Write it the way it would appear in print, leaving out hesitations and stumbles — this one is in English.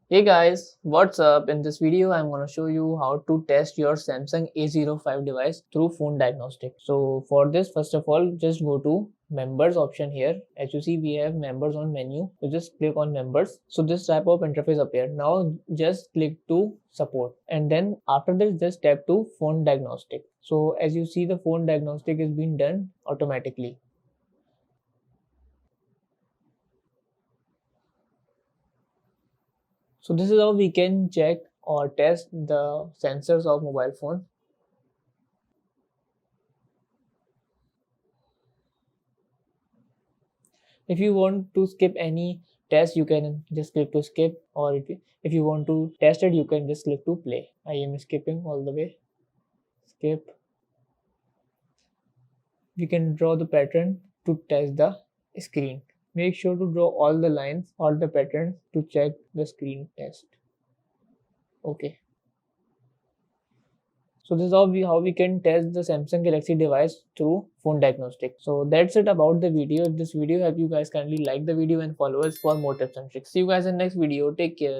Hey guys, what's up? In this video, I'm going to show you how to test your Samsung A05 device through Phone Diagnostics. So for this, first of all, just go to members option here. As you see, we have members on menu. So just click on members. So this type of interface appear. Now just click to support. And then after this, just tap to Phone Diagnostic. So as you see, the Phone Diagnostic is being done automatically. So this is how we can check or test the sensors of mobile phone. If you want to skip any test, you can just click to skip, or if you want to test it, you can just click to play. I am skipping all the way. Skip. We can draw the pattern to test the screen. Make sure to draw all the lines, all the patterns to check the screen test. Okay. So this is how we can test the Samsung Galaxy device through Phone Diagnostic. So that's it about the video. If this video helped you guys, kindly like the video and follow us for more tips and tricks. See you guys in next video. Take care.